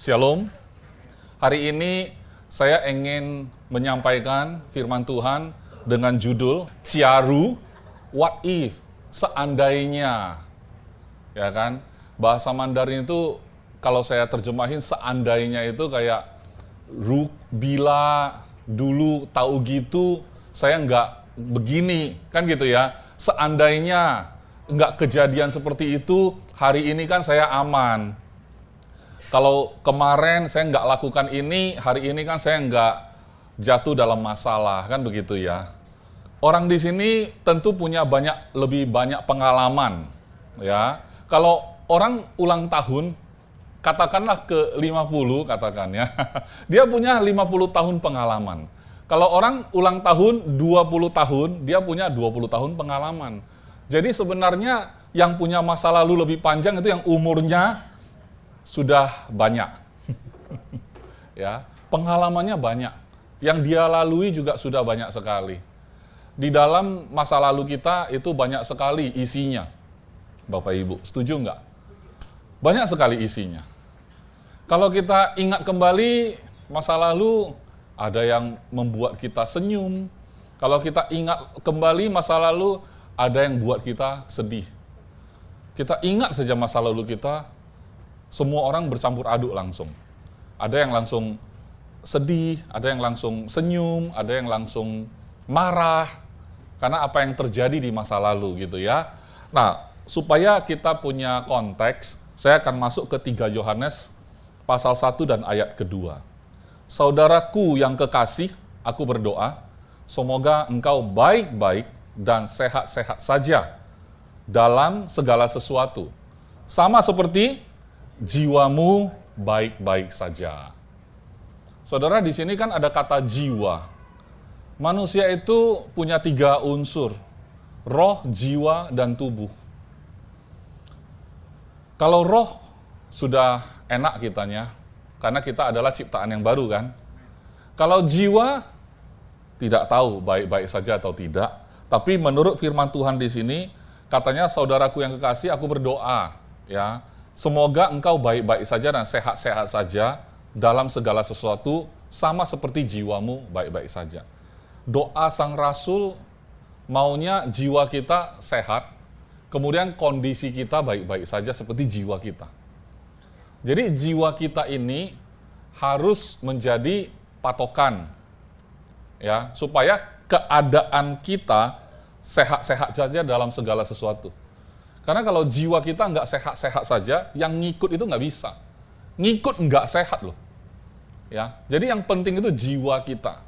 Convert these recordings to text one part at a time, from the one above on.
Shalom. Hari ini saya ingin menyampaikan firman Tuhan dengan judul Ciaru, What If, seandainya. Ya kan? Bahasa Mandarin itu kalau saya terjemahin seandainya itu kayak bila dulu tahu gitu saya nggak begini, kan gitu ya. Seandainya nggak kejadian seperti itu, hari ini kan saya aman. Kalau kemarin saya nggak lakukan ini, hari ini kan saya nggak jatuh dalam masalah, kan begitu ya. Orang di sini tentu punya lebih banyak pengalaman, ya. Kalau orang ulang tahun, katakanlah ke 50 katakan ya, dia punya 50 tahun pengalaman. Kalau orang ulang tahun 20 tahun, dia punya 20 tahun pengalaman. Jadi sebenarnya yang punya masa lalu lebih panjang itu yang umurnya sudah banyak. Ya, pengalamannya banyak. Yang dia lalui juga sudah banyak sekali. Di dalam masa lalu kita itu banyak sekali isinya. Bapak Ibu, setuju nggak? Banyak sekali isinya. Kalau kita ingat kembali masa lalu, ada yang membuat kita senyum. Kalau kita ingat kembali masa lalu, ada yang buat kita sedih. Kita ingat saja masa lalu kita, semua orang bercampur aduk langsung. Ada yang langsung sedih, ada yang langsung senyum, ada yang langsung marah, karena apa yang terjadi di masa lalu gitu ya. Nah, supaya kita punya konteks, saya akan masuk ke 3 Yohanes pasal 1 dan ayat kedua. Saudaraku yang kekasih, aku berdoa, semoga engkau baik-baik dan sehat-sehat saja dalam segala sesuatu. Sama seperti jiwamu baik-baik saja. Saudara, di sini kan ada kata jiwa. Manusia itu punya 3 unsur, roh, jiwa, dan tubuh. Kalau roh sudah enak kitanya, karena kita adalah ciptaan yang baru kan. Kalau jiwa, tidak tahu baik-baik saja atau tidak. Tapi menurut firman Tuhan di sini, katanya saudaraku yang kekasih, aku berdoa, ya, semoga engkau baik-baik saja dan sehat-sehat saja dalam segala sesuatu, sama seperti jiwamu baik-baik saja. Doa sang rasul maunya jiwa kita sehat, kemudian kondisi kita baik-baik saja seperti jiwa kita. Jadi jiwa kita ini harus menjadi patokan, ya, supaya keadaan kita sehat-sehat saja dalam segala sesuatu. Karena kalau jiwa kita nggak sehat-sehat saja, yang ngikut itu nggak bisa. Ngikut nggak sehat loh. Ya, jadi yang penting itu jiwa kita.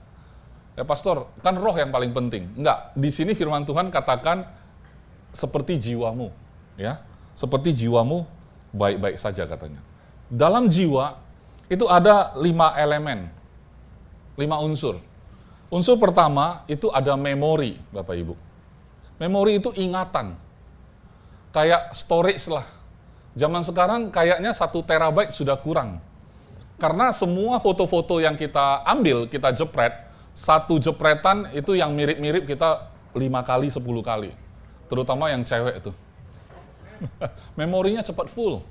Ya pastor, kan roh yang paling penting. Enggak, di sini firman Tuhan katakan seperti jiwamu. Ya, seperti jiwamu baik-baik saja katanya. Dalam jiwa itu ada 5 elemen, 5 unsur. Unsur pertama itu ada memori, Bapak Ibu. Memori itu ingatan. Kayak storage lah. Zaman sekarang kayaknya 1 terabyte sudah kurang. Karena semua foto-foto yang kita ambil, kita jepret, 1 jepretan itu yang mirip-mirip kita 5 kali, 10 kali. Terutama yang cewek itu. Memorinya cepat full.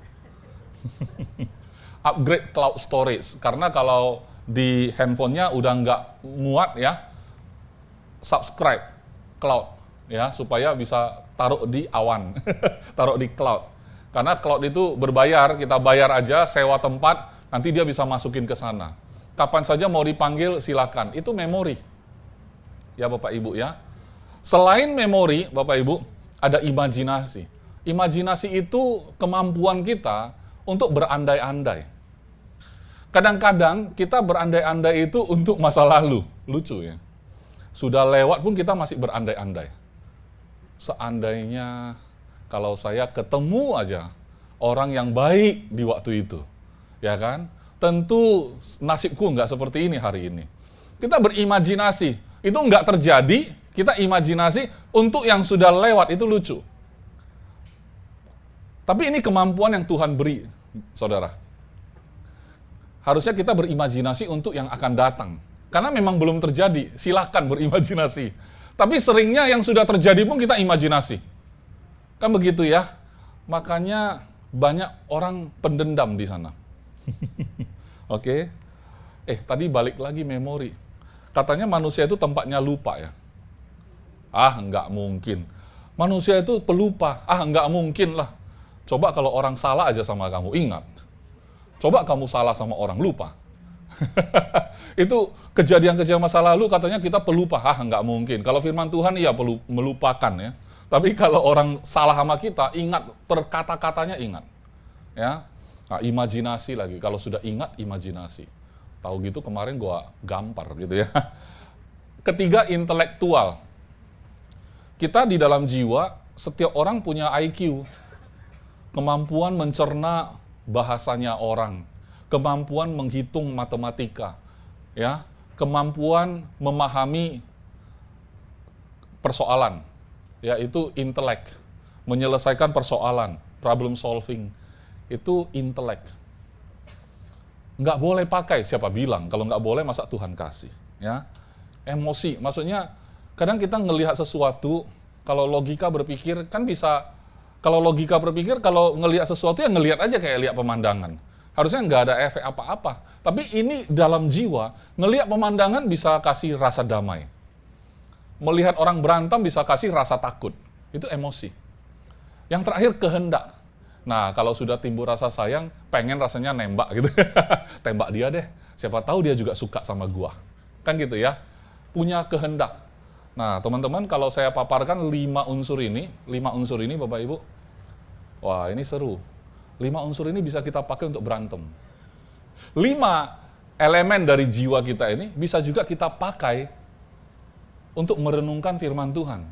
Upgrade cloud storage. Karena kalau di handphonenya udah nggak muat ya, subscribe cloud. Ya, supaya bisa taruh di awan, taruh di cloud. Karena cloud itu berbayar, kita bayar aja, sewa tempat, nanti dia bisa masukin ke sana. Kapan saja mau dipanggil, silakan. Itu memori. Ya Bapak Ibu ya. Selain memori, Bapak Ibu, ada imajinasi. Imajinasi itu kemampuan kita untuk berandai-andai. Kadang-kadang kita berandai-andai itu untuk masa lalu. Lucu ya. Sudah lewat pun kita masih berandai-andai. Seandainya kalau saya ketemu aja orang yang baik di waktu itu, ya kan? Tentu nasibku nggak seperti ini hari ini. Kita berimajinasi, itu nggak terjadi, kita imajinasi untuk yang sudah lewat, itu lucu. Tapi ini kemampuan yang Tuhan beri, saudara. Harusnya kita berimajinasi untuk yang akan datang. Karena memang belum terjadi, silakan berimajinasi. Tapi seringnya yang sudah terjadi pun kita imajinasi. Kan begitu ya? Makanya banyak orang pendendam di sana. Oke. Tadi balik lagi memori. Katanya manusia itu tempatnya lupa ya. Nggak mungkin. Manusia itu pelupa. Nggak mungkin lah. Coba kalau orang salah aja sama kamu, ingat. Coba kamu salah sama orang, lupa. Itu kejadian-kejadian masa lalu katanya kita pelupa. Nggak mungkin. Kalau firman Tuhan iya melupakan ya. Tapi kalau orang salah sama kita, ingat per kata-katanya ingat. Ya. Nah, imajinasi lagi. Kalau sudah ingat, imajinasi. Tahu gitu kemarin gua gampar gitu ya. Ketiga, intelektual. Kita di dalam jiwa, setiap orang punya IQ. Kemampuan mencerna bahasanya orang. Kemampuan menghitung matematika. Ya, kemampuan memahami persoalan. Yaitu intelek. Menyelesaikan persoalan, problem solving. Itu intelek. Nggak boleh pakai, siapa bilang? Kalau nggak boleh, masa Tuhan kasih? Ya, emosi, maksudnya kadang kita ngelihat sesuatu, kalau logika berpikir, kan bisa, kalau logika berpikir, kalau ngelihat sesuatu, ya ngelihat aja kayak lihat pemandangan. Harusnya nggak ada efek apa-apa. Tapi ini dalam jiwa, ngelihat pemandangan bisa kasih rasa damai. Melihat orang berantem bisa kasih rasa takut. Itu emosi. Yang terakhir, kehendak. Nah, kalau sudah timbul rasa sayang, pengen rasanya nembak gitu. Tembak dia deh, siapa tahu dia juga suka sama gua. Kan gitu ya, punya kehendak. Nah, teman-teman, kalau saya paparkan 5 unsur ini Bapak Ibu, wah ini seru. 5 unsur ini bisa kita pakai untuk berantem. 5 elemen dari jiwa kita ini bisa juga kita pakai untuk merenungkan firman Tuhan.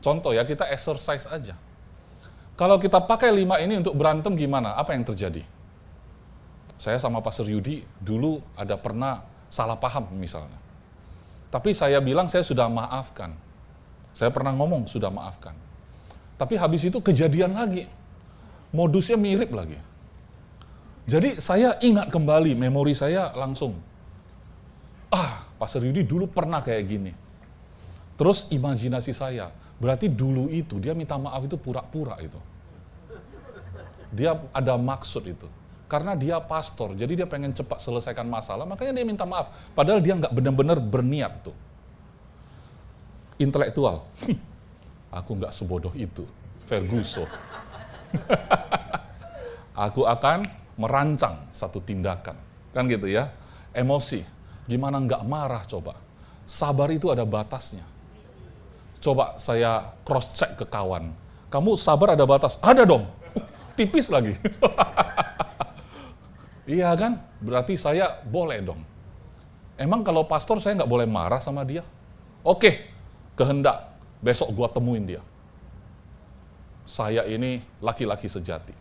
Contoh ya, kita exercise aja. Kalau kita pakai 5 ini untuk berantem gimana? Apa yang terjadi? Saya sama Pastor Yudi dulu ada pernah salah paham misalnya. Tapi saya bilang saya sudah maafkan. Saya pernah ngomong sudah maafkan. Tapi habis itu kejadian lagi. Modusnya mirip lagi. Jadi saya ingat kembali, memori saya langsung. Pastor Yudi dulu pernah kayak gini. Terus imajinasi saya, berarti dulu itu dia minta maaf itu pura-pura itu. Dia ada maksud itu. Karena dia pastor, jadi dia pengen cepat selesaikan masalah, makanya dia minta maaf. Padahal dia nggak benar-benar berniat tuh. Intelektual. Aku nggak sebodoh itu. Ferguson. Aku akan merancang satu tindakan. Kan gitu ya. Emosi. Gimana nggak marah coba. Sabar itu ada batasnya. Coba saya cross-check ke kawan. Kamu sabar ada batas? Ada dong. Tipis lagi. Iya kan? Berarti saya boleh dong. Emang kalau pastor saya nggak boleh marah sama dia? Oke, kehendak. Besok gua temuin dia. Saya ini laki-laki sejati.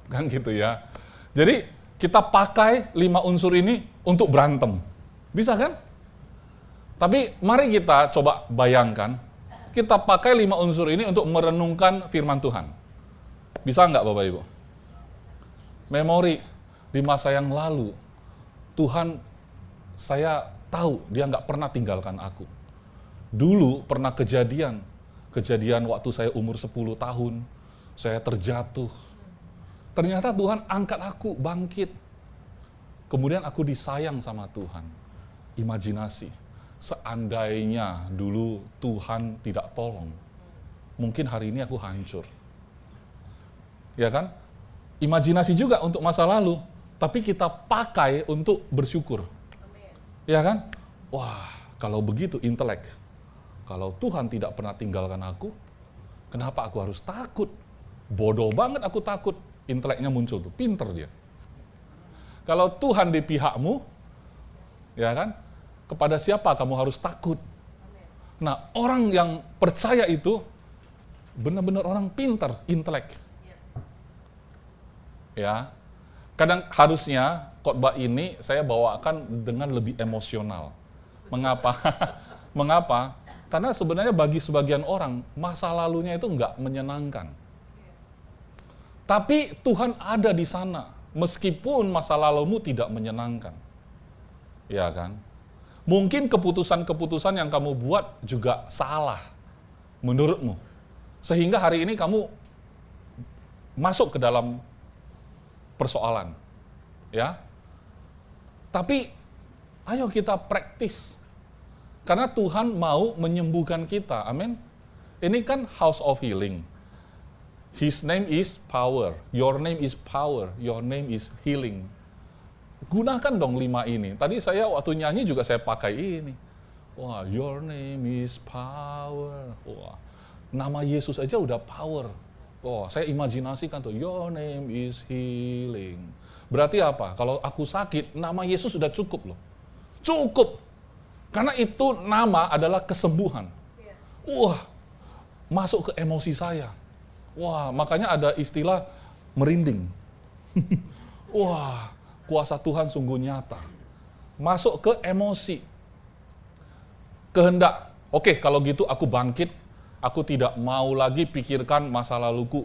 Kan gitu ya. Jadi kita pakai 5 unsur ini untuk berantem. Bisa kan? Tapi mari kita coba bayangkan, kita pakai 5 unsur ini untuk merenungkan firman Tuhan. Bisa nggak Bapak Ibu? Memori di masa yang lalu, Tuhan saya tahu dia nggak pernah tinggalkan aku. Dulu pernah kejadian waktu saya umur 10 tahun, saya terjatuh. Ternyata Tuhan angkat aku, bangkit. Kemudian aku disayang sama Tuhan. Imajinasi. Seandainya dulu Tuhan tidak tolong, mungkin hari ini aku hancur. Ya kan? Imajinasi juga untuk masa lalu, tapi kita pakai untuk bersyukur. Ya kan? Wah, kalau begitu intelek. Kalau Tuhan tidak pernah tinggalkan aku, kenapa aku harus takut? Bodoh banget aku takut. Inteleknya muncul tuh, pinter dia. Kalau Tuhan di pihakmu, ya kan? Kepada siapa kamu harus takut? Nah, orang yang percaya itu benar-benar orang pintar, intelek. Ya, kadang harusnya khotbah ini saya bawakan dengan lebih emosional. Mengapa? Mengapa? Karena sebenarnya bagi sebagian orang masa lalunya itu nggak menyenangkan. Tapi Tuhan ada di sana, meskipun masa lalumu tidak menyenangkan. Ya kan? Mungkin keputusan-keputusan yang kamu buat juga salah menurutmu. Sehingga hari ini kamu masuk ke dalam persoalan. Ya. Tapi ayo kita praktis. Karena Tuhan mau menyembuhkan kita. Amin. Ini kan house of healing. His name is power. Your name is power. Your name is healing. Gunakan dong 5 ini. Tadi saya waktu nyanyi juga saya pakai ini. Wah, your name is power. Wah, nama Yesus aja udah power. Wah, saya imajinasikan tuh, your name is healing. Berarti apa? Kalau aku sakit, nama Yesus sudah cukup loh. Cukup. Karena itu nama adalah kesembuhan. Wah, masuk ke emosi saya. Wah, makanya ada istilah merinding. Wah, kuasa Tuhan sungguh nyata. Masuk ke emosi. Kehendak. Oke, kalau gitu aku bangkit. Aku tidak mau lagi pikirkan masa laluku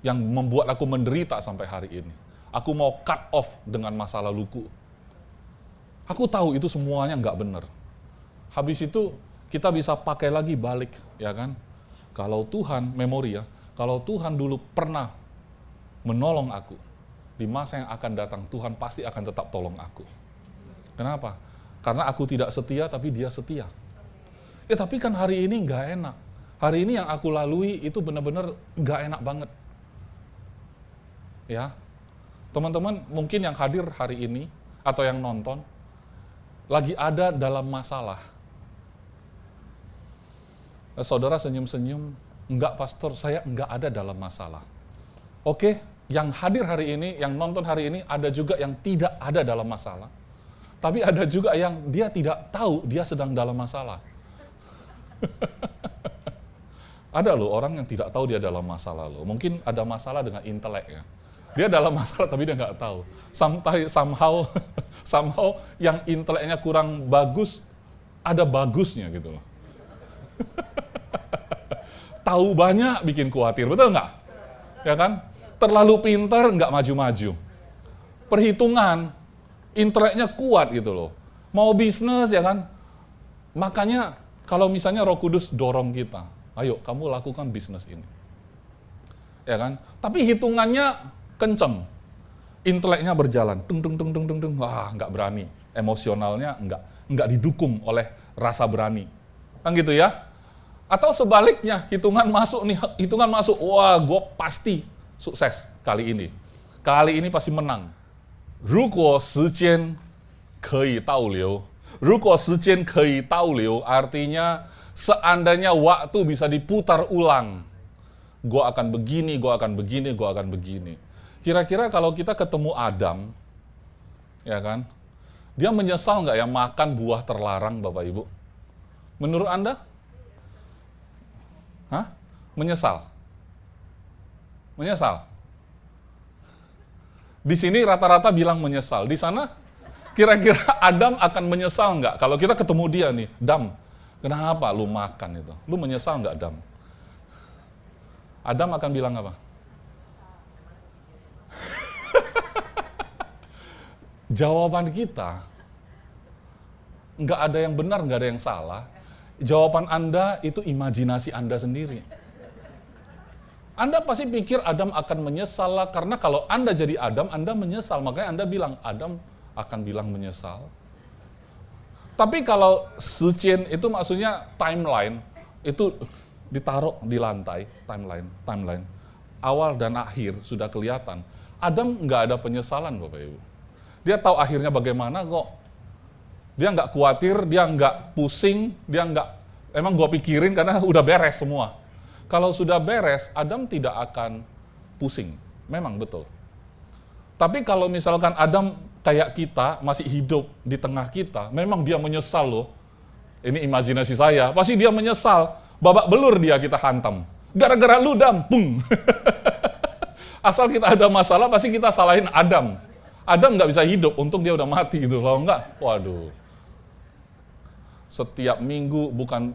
yang membuat aku menderita sampai hari ini. Aku mau cut off dengan masa laluku. Aku tahu itu semuanya nggak benar. Habis itu kita bisa pakai lagi balik, ya kan? Kalau Tuhan, memori ya, kalau Tuhan dulu pernah menolong aku, di masa yang akan datang Tuhan pasti akan tetap tolong aku. Kenapa? Karena aku tidak setia, tapi Dia setia. Ya tapi kan hari ini nggak enak. Hari ini yang aku lalui itu benar-benar nggak enak banget. Ya, teman-teman mungkin yang hadir hari ini atau yang nonton lagi ada dalam masalah. Saudara senyum-senyum, enggak pastor, saya enggak ada dalam masalah. Oke, yang hadir hari ini, yang nonton hari ini, ada juga yang tidak ada dalam masalah. Tapi ada juga yang dia tidak tahu dia sedang dalam masalah. Ada loh orang yang tidak tahu dia dalam masalah loh. Mungkin ada masalah dengan intelek ya. Dia dalam masalah tapi dia nggak tahu. Somehow yang inteleknya kurang bagus, ada bagusnya gitu loh. Tahu banyak bikin khawatir, betul nggak? Ya kan? Terlalu pintar nggak maju-maju. Perhitungan, inteleknya kuat gitu loh. Mau bisnis ya kan? Makanya kalau misalnya Roh Kudus dorong kita, ayo kamu lakukan bisnis ini. Ya kan? Tapi hitungannya kenceng. Inteleknya berjalan, wah nggak berani. Emosionalnya nggak didukung oleh rasa berani. Kan gitu ya? Atau sebaliknya, hitungan masuk, wah gue pasti sukses kali ini. Kali ini pasti menang. 如果时间可以倒流, 如果时间可以倒流, artinya seandainya waktu bisa diputar ulang, gue akan begini, gue akan begini, gue akan begini. Kira-kira kalau kita ketemu Adam, ya kan, dia menyesal nggak ya makan buah terlarang, Bapak Ibu? Menurut Anda? Hah? Menyesal? Menyesal? Di sini rata-rata bilang menyesal. Di sana, kira-kira Adam akan menyesal nggak? Kalau kita ketemu dia nih, Dam, kenapa lu makan itu? Lu menyesal nggak, Dam? Adam akan bilang apa? Jawaban kita, nggak ada yang benar, nggak ada yang salah. Jawaban Anda itu imajinasi Anda sendiri. Anda pasti pikir Adam akan menyesal lah, karena kalau Anda jadi Adam, Anda menyesal. Makanya Anda bilang, Adam akan bilang menyesal. Tapi kalau sucian itu maksudnya timeline, itu ditaruh di lantai, timeline. Awal dan akhir sudah kelihatan. Adam nggak ada penyesalan, Bapak Ibu. Dia tahu akhirnya bagaimana kok. Dia nggak khawatir, dia nggak pusing, dia nggak, emang gua pikirin karena udah beres semua. Kalau sudah beres, Adam tidak akan pusing. Memang betul. Tapi kalau misalkan Adam kayak kita, masih hidup di tengah kita, memang dia menyesal loh. Ini imajinasi saya, pasti dia menyesal. Babak belur dia kita hantam. Gara-gara lu, Dam, pung. Asal kita ada masalah, pasti kita salahin Adam. Adam nggak bisa hidup, untung dia udah mati gitu. Kalau enggak, waduh. Setiap minggu bukan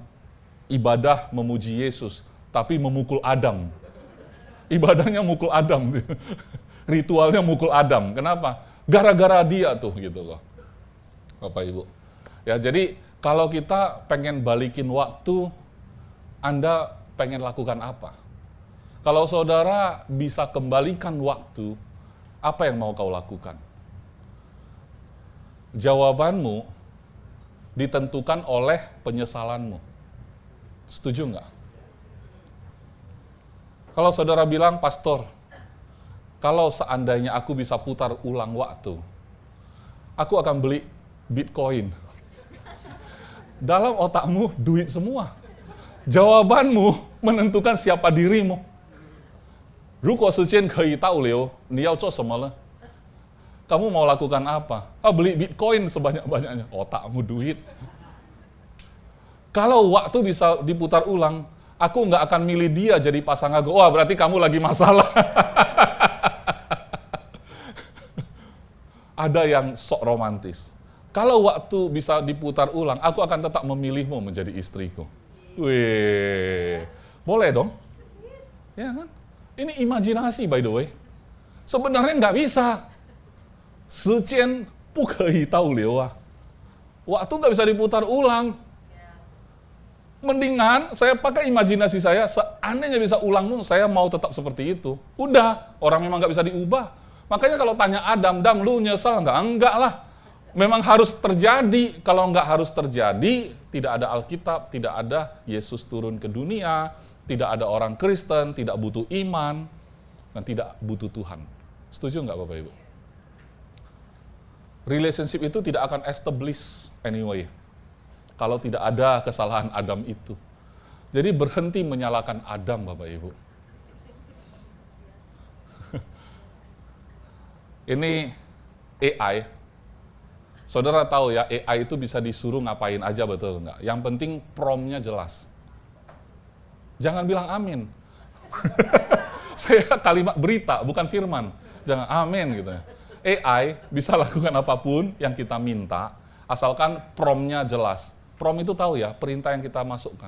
ibadah memuji Yesus, tapi memukul Adam. Ibadahnya mukul Adam. Ritualnya mukul Adam. Kenapa? Gara-gara dia tuh gitu loh. Bapak Ibu. Ya, jadi kalau kita pengen balikin waktu, Anda pengen lakukan apa? Kalau saudara bisa kembalikan waktu, Apa yang mau kau lakukan? Jawabanmu ditentukan oleh penyesalanmu. Setuju nggak? Kalau saudara bilang, pastor, kalau seandainya aku bisa putar ulang waktu, aku akan beli Bitcoin. Dalam otakmu, duit semua. Jawabanmu menentukan siapa dirimu. 如果时间可以倒流，你要做什么呢？ Kamu mau lakukan apa? Beli Bitcoin sebanyak-banyaknya. Otakmu duit. Kalau waktu bisa diputar ulang, aku nggak akan milih dia jadi pasangan aku. Wah, berarti kamu lagi masalah. Ada yang sok romantis. Kalau waktu bisa diputar ulang, aku akan tetap memilihmu menjadi istriku. Wih, boleh dong? Ya kan? Ini imajinasi by the way. Sebenarnya nggak bisa. 时间不可以倒流啊. Waktu nggak bisa diputar ulang. Mendingan saya pakai imajinasi saya, seandainya bisa ulang, saya mau tetap seperti itu. Udah, orang memang nggak bisa diubah. Makanya kalau tanya Adam, Dam, lu nyesal nggak? Enggak lah. Memang harus terjadi. Kalau nggak harus terjadi, tidak ada Alkitab, tidak ada Yesus turun ke dunia, tidak ada orang Kristen, tidak butuh iman, dan tidak butuh Tuhan. Setuju nggak Bapak Ibu? Relationship itu tidak akan establish anyway, kalau tidak ada kesalahan Adam itu. Jadi berhenti menyalahkan Adam, Bapak Ibu. Ini AI. Saudara tahu ya, AI itu bisa disuruh ngapain aja, betul nggak? Yang penting prompt-nya jelas. Jangan bilang amin. Saya kalimat berita, bukan firman. Jangan amin gitu ya. AI bisa lakukan apapun yang kita minta, asalkan prompt-nya jelas. Prompt itu tahu ya, perintah yang kita masukkan.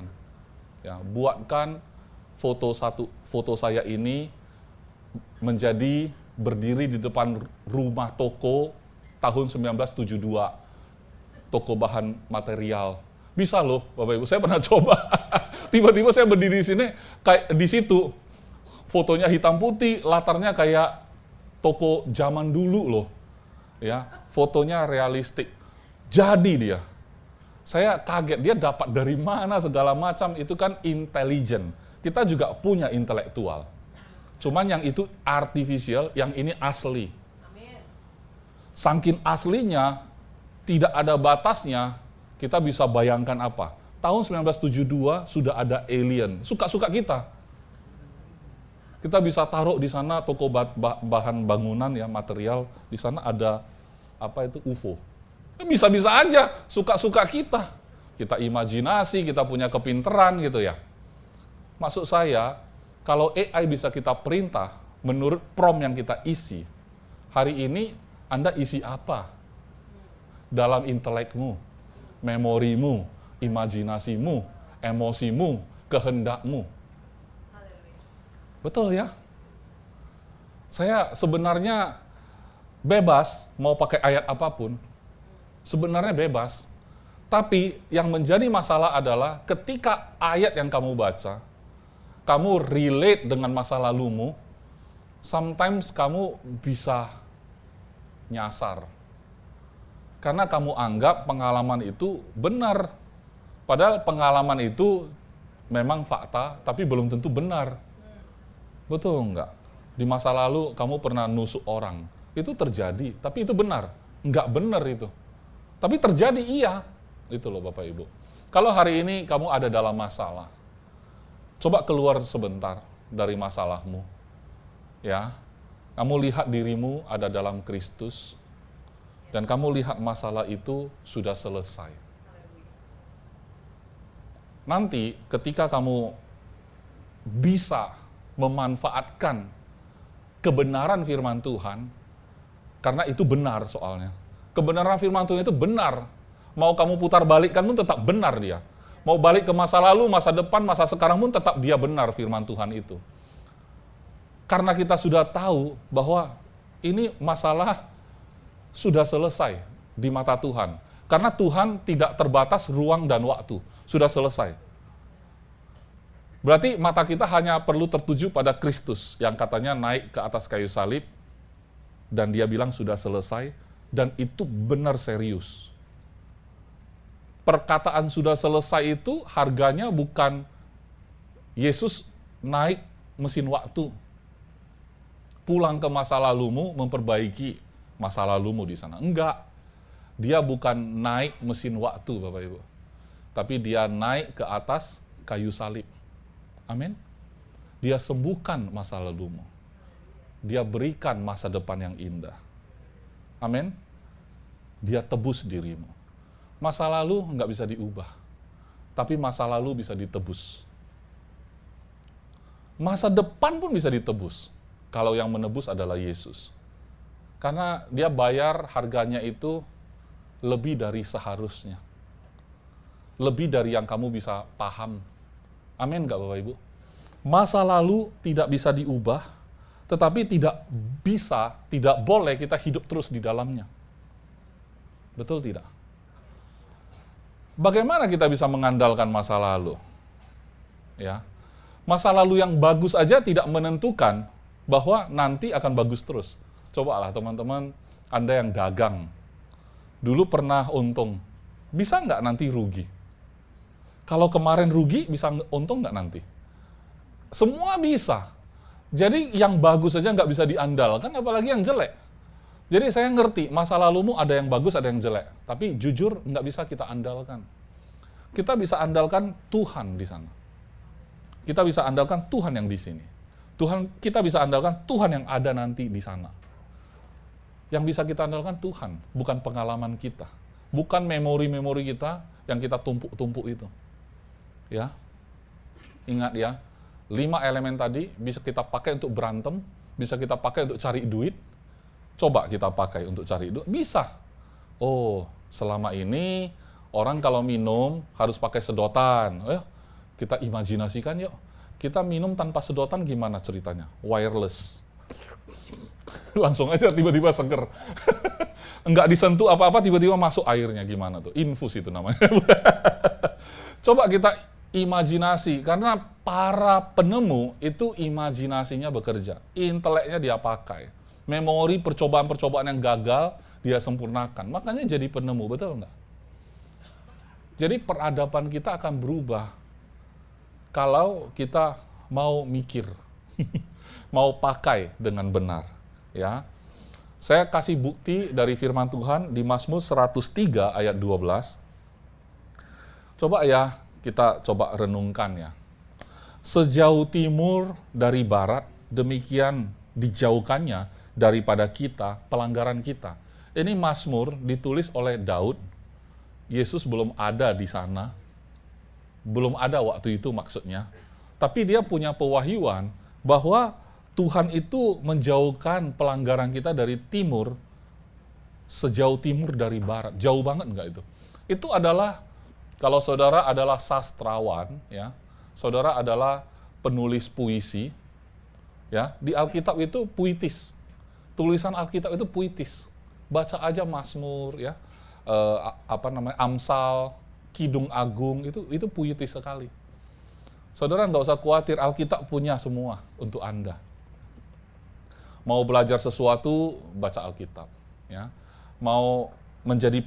Ya, buatkan foto saya ini menjadi berdiri di depan rumah toko tahun 1972, toko bahan material. Bisa loh, Bapak Ibu. Saya pernah coba. Tiba-tiba saya berdiri di sini, kayak di situ, fotonya hitam putih, latarnya kayak toko zaman dulu loh, ya, fotonya realistik. Jadi dia, saya kaget dia dapat dari mana segala macam, itu kan intelijen. Kita juga punya intelektual. Cuman yang itu artificial, yang ini asli. Saking aslinya, tidak ada batasnya, kita bisa bayangkan apa? Tahun 1972 sudah ada alien, suka-suka kita. Kita bisa taruh di sana toko bahan bangunan ya, material, di sana ada apa itu UFO. Bisa-bisa aja, suka-suka kita. Kita imajinasi, kita punya kepinteran gitu ya. Maksud saya, kalau AI bisa kita perintah menurut prompt yang kita isi, hari ini Anda isi apa? Dalam intelekmu, memorimu, imajinasimu, emosimu, kehendakmu. Betul ya? Saya sebenarnya bebas mau pakai ayat apapun. Sebenarnya bebas. Tapi yang menjadi masalah adalah ketika ayat yang kamu baca, kamu relate dengan masa lalumu, sometimes kamu bisa nyasar. Karena kamu anggap pengalaman itu benar. Padahal pengalaman itu memang fakta, tapi belum tentu benar. Betul enggak? Di masa lalu kamu pernah nusuk orang. Itu terjadi, tapi itu benar. Enggak benar itu. Tapi terjadi iya. Itu loh Bapak Ibu. Kalau hari ini kamu ada dalam masalah, coba keluar sebentar dari masalahmu. Ya. Kamu lihat dirimu ada dalam Kristus, dan kamu lihat masalah itu sudah selesai. Nanti ketika kamu bisa memanfaatkan kebenaran firman Tuhan, karena itu benar soalnya. Kebenaran firman Tuhan itu benar. Mau kamu putar balikkan pun tetap benar dia. Mau balik ke masa lalu, masa depan, masa sekarang pun tetap dia benar firman Tuhan itu. Karena kita sudah tahu bahwa ini masalah sudah selesai di mata Tuhan. Karena Tuhan tidak terbatas ruang dan waktu. Sudah selesai. Berarti mata kita hanya perlu tertuju pada Kristus yang katanya naik ke atas kayu salib, dan dia bilang sudah selesai, dan itu benar serius. Perkataan sudah selesai itu harganya bukan Yesus naik mesin waktu, pulang ke masa lalumu, memperbaiki masa lalumu di sana. Enggak. Dia bukan naik mesin waktu, Bapak Ibu. Tapi dia naik ke atas kayu salib. Amin. Dia sembuhkan masa lalumu. Dia berikan masa depan yang indah. Amin. Dia tebus dirimu. Masa lalu nggak bisa diubah. Tapi masa lalu bisa ditebus. Masa depan pun bisa ditebus. Kalau yang menebus adalah Yesus. Karena dia bayar harganya itu lebih dari seharusnya. Lebih dari yang kamu bisa paham. Amin nggak Bapak Ibu? Masa lalu tidak bisa diubah, tetapi tidak boleh kita hidup terus di dalamnya. Betul tidak? Bagaimana kita bisa mengandalkan masa lalu? Ya. Masa lalu yang bagus aja tidak menentukan bahwa nanti akan bagus terus. Cobalah teman-teman, Anda yang dagang, dulu pernah untung, bisa nggak nanti rugi? Kalau kemarin rugi, bisa untung nggak nanti? Semua bisa. Jadi yang bagus saja nggak bisa diandalkan, apalagi yang jelek. Jadi saya ngerti, masa lalumu ada yang bagus, ada yang jelek. Tapi jujur, nggak bisa kita andalkan. Kita bisa andalkan Tuhan di sana. Kita bisa andalkan Tuhan yang di sini. Kita bisa andalkan Tuhan yang ada nanti di sana. Yang bisa kita andalkan Tuhan, bukan pengalaman kita. Bukan memori-memori kita yang kita tumpuk-tumpuk itu. Ya. Ingat ya, 5 elemen tadi bisa kita pakai untuk berantem, bisa kita pakai untuk cari duit. Coba kita pakai untuk cari duit, bisa. Oh, selama ini orang kalau minum harus pakai sedotan. Kita imajinasikan yuk. Kita minum tanpa sedotan gimana ceritanya? Wireless. Langsung aja tiba-tiba seger. Enggak disentuh apa-apa, tiba-tiba masuk airnya, gimana tuh? Infus itu namanya. Coba kita imajinasi, karena para penemu itu imajinasinya bekerja. Inteleknya dia pakai. Memori percobaan-percobaan yang gagal, dia sempurnakan. Makanya jadi penemu, betul nggak? Jadi peradaban kita akan berubah kalau kita mau mikir, mau pakai dengan benar. Ya, saya kasih bukti dari firman Tuhan di Mazmur 103 ayat 12. Coba ya, kita coba renungkan ya. Sejauh timur dari barat, demikian dijauhkannya daripada kita, pelanggaran kita. Ini Mazmur ditulis oleh Daud. Yesus belum ada di sana. Belum ada waktu itu maksudnya. Tapi dia punya pewahyuan bahwa Tuhan itu menjauhkan pelanggaran kita dari timur, sejauh timur dari barat. Jauh banget enggak itu? Itu adalah, kalau saudara adalah sastrawan, ya, saudara adalah penulis puisi, ya, di Alkitab itu puitis. Tulisan Alkitab itu puitis. Baca aja Mazmur, ya, Amsal, Kidung Agung, itu puitis sekali. Saudara nggak usah khawatir, Alkitab punya semua untuk Anda. Mau belajar sesuatu, baca Alkitab. Ya. Mau menjadi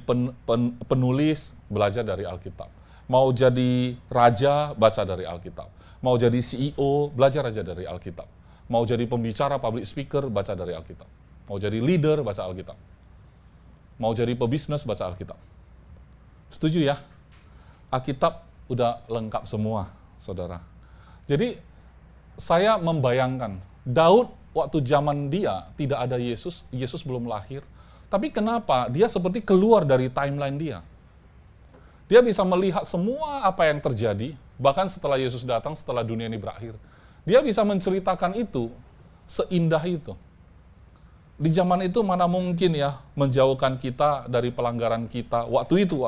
penulis, belajar dari Alkitab. Mau jadi raja, baca dari Alkitab. Mau jadi CEO, belajar aja dari Alkitab. Mau jadi pembicara, public speaker, baca dari Alkitab. Mau jadi leader, baca Alkitab. Mau jadi pebisnis, baca Alkitab. Setuju ya? Alkitab udah lengkap semua, saudara. Jadi, saya membayangkan, Daud waktu zaman dia tidak ada Yesus, Yesus belum lahir. Tapi kenapa dia seperti keluar dari timeline dia? Dia bisa melihat semua apa yang terjadi, bahkan setelah Yesus datang, setelah dunia ini berakhir. Dia bisa menceritakan itu seindah itu. Di zaman itu mana mungkin ya menjauhkan kita dari pelanggaran kita. Waktu itu.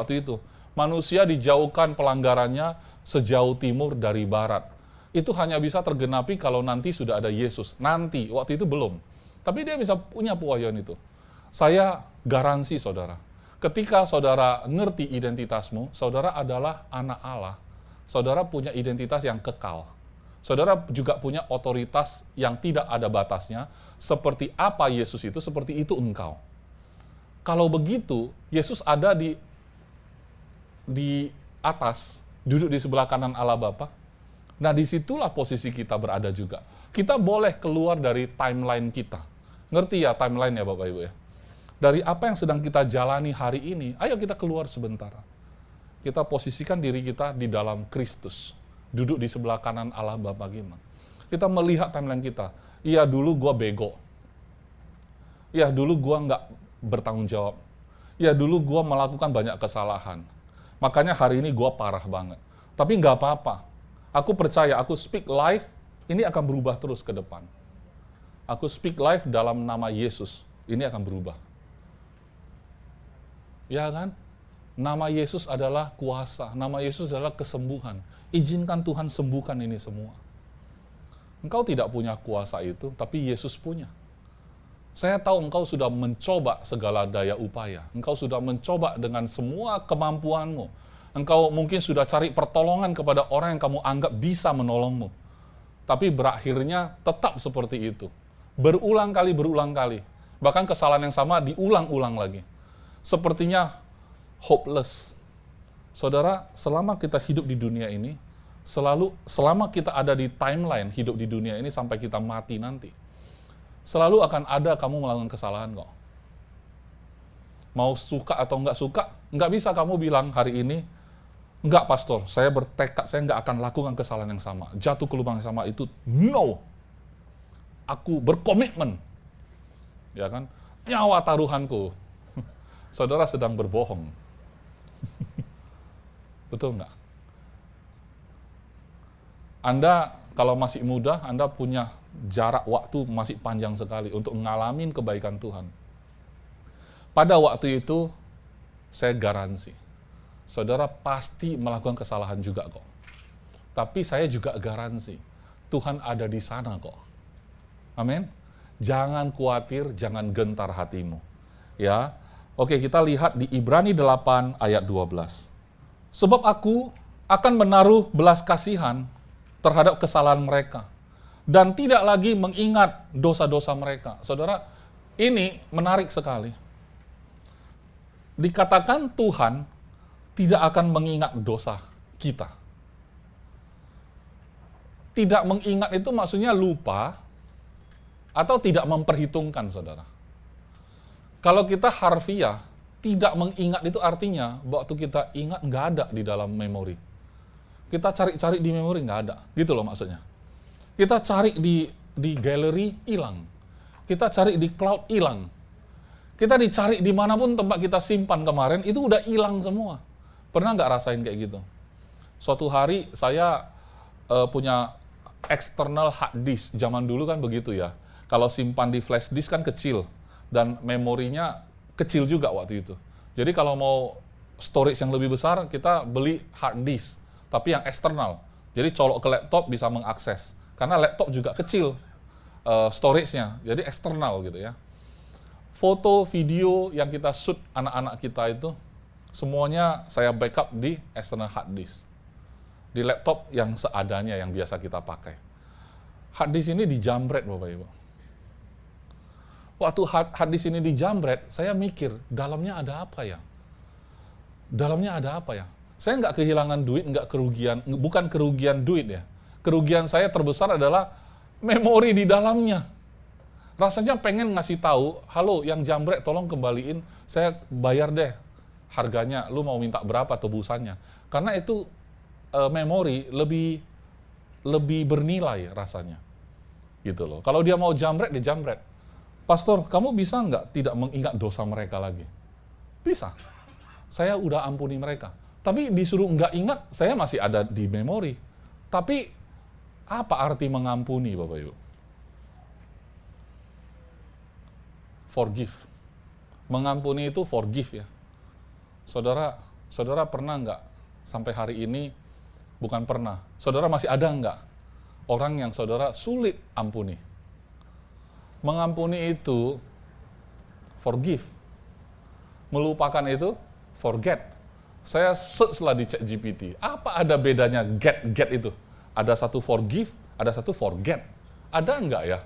Manusia dijauhkan pelanggarannya sejauh timur dari barat. Itu hanya bisa tergenapi kalau nanti sudah ada Yesus. Nanti, waktu itu belum. Tapi dia bisa punya pewahyuan itu. Saya garansi saudara, ketika saudara ngerti identitasmu, saudara adalah anak Allah. Saudara punya identitas yang kekal. Saudara juga punya otoritas yang tidak ada batasnya. Seperti apa Yesus itu, seperti itu engkau. Kalau begitu, Yesus ada di atas, duduk di sebelah kanan Allah Bapa. Nah, disitulah posisi kita berada juga. Kita boleh keluar dari timeline kita. Ngerti ya timeline ya Bapak Ibu ya? Dari apa yang sedang kita jalani hari ini, ayo kita keluar sebentar. Kita posisikan diri kita di dalam Kristus. Duduk di sebelah kanan Allah Bapa kita. Kita melihat timeline kita. Iya, dulu gua bego. Iya, dulu gua nggak bertanggung jawab. Iya, dulu gua melakukan banyak kesalahan. Makanya hari ini gua parah banget. Tapi nggak apa-apa. Aku percaya, aku speak life, ini akan berubah terus ke depan. Aku speak life dalam nama Yesus, ini akan berubah. Ya kan? Nama Yesus adalah kuasa, nama Yesus adalah kesembuhan. Izinkan Tuhan sembuhkan ini semua. Engkau tidak punya kuasa itu, tapi Yesus punya. Saya tahu engkau sudah mencoba segala daya upaya. Engkau sudah mencoba dengan semua kemampuanmu. Engkau mungkin sudah cari pertolongan kepada orang yang kamu anggap bisa menolongmu. Tapi berakhirnya tetap seperti itu. Berulang kali. Bahkan kesalahan yang sama diulang-ulang lagi. Sepertinya hopeless. Saudara, selama kita hidup di dunia ini, selama kita ada di timeline hidup di dunia ini sampai kita mati nanti, selalu akan ada kamu melakukan kesalahan kok. Mau suka atau nggak bisa kamu bilang hari ini, enggak pastor, saya bertekad, saya nggak akan lakukan kesalahan yang sama. Jatuh ke lubang yang sama itu, no. Aku berkomitmen. Ya kan? Nyawa taruhanku. Saudara sedang berbohong. Betul nggak? Anda kalau masih muda, Anda punya jarak waktu masih panjang sekali untuk ngalamin kebaikan Tuhan. Pada waktu itu, saya garansi, saudara pasti melakukan kesalahan juga kok. Tapi saya juga garansi, Tuhan ada di sana kok. Amin. Jangan khawatir, jangan gentar hatimu. Ya. Oke, kita lihat di Ibrani 8 ayat 12. Sebab aku akan menaruh belas kasihan terhadap kesalahan mereka dan tidak lagi mengingat dosa-dosa mereka. Saudara, ini menarik sekali. Dikatakan Tuhan tidak akan mengingat dosa kita. Tidak mengingat itu maksudnya lupa atau tidak memperhitungkan, saudara. Kalau kita harfiah, tidak mengingat itu artinya waktu kita ingat nggak ada di dalam memori. Kita cari-cari di memori nggak ada, gitu loh maksudnya. Kita cari di galeri hilang, kita cari di cloud hilang, kita dicari dimanapun tempat kita simpan kemarin itu udah hilang semua. Pernah nggak rasain kayak gitu? Suatu hari saya punya external hard disk, zaman dulu kan begitu ya. Kalau simpan di flash disk kan kecil dan memorinya kecil juga waktu itu. Jadi kalau mau storage yang lebih besar, kita beli hard disk, tapi yang eksternal. Jadi colok ke laptop bisa mengakses. Karena laptop juga kecil storage-nya, jadi eksternal gitu ya. Foto, video yang kita shoot anak-anak kita itu, semuanya saya backup di external hard disk. Di laptop yang seadanya, yang biasa kita pakai. Hard disk ini dijamret, Bapak Ibu. Waktu hard disk ini dijamret, saya mikir, dalamnya ada apa ya? Dalamnya ada apa ya? Saya nggak kehilangan duit, nggak kerugian, bukan kerugian duit ya. Kerugian saya terbesar adalah memori di dalamnya. Rasanya pengen ngasih tahu, halo yang jambret tolong kembaliin, saya bayar deh harganya, lu mau minta berapa tebusannya. Karena itu memori lebih bernilai rasanya. Gitu loh. Kalau dia mau jambret, dia jambret. Pastor, kamu bisa nggak tidak mengingat dosa mereka lagi? Bisa. Saya udah ampuni mereka. Tapi disuruh nggak ingat, saya masih ada di memori. Tapi, apa arti mengampuni, Bapak Ibu? Forgive. Mengampuni itu forgive ya. Saudara pernah nggak sampai hari ini, bukan pernah, saudara masih ada nggak orang yang saudara sulit ampuni? Mengampuni itu forgive. Melupakan itu forget. Saya search lah di ChatGPT. Apa ada bedanya get itu? Ada satu forgive, ada satu forget. Ada nggak ya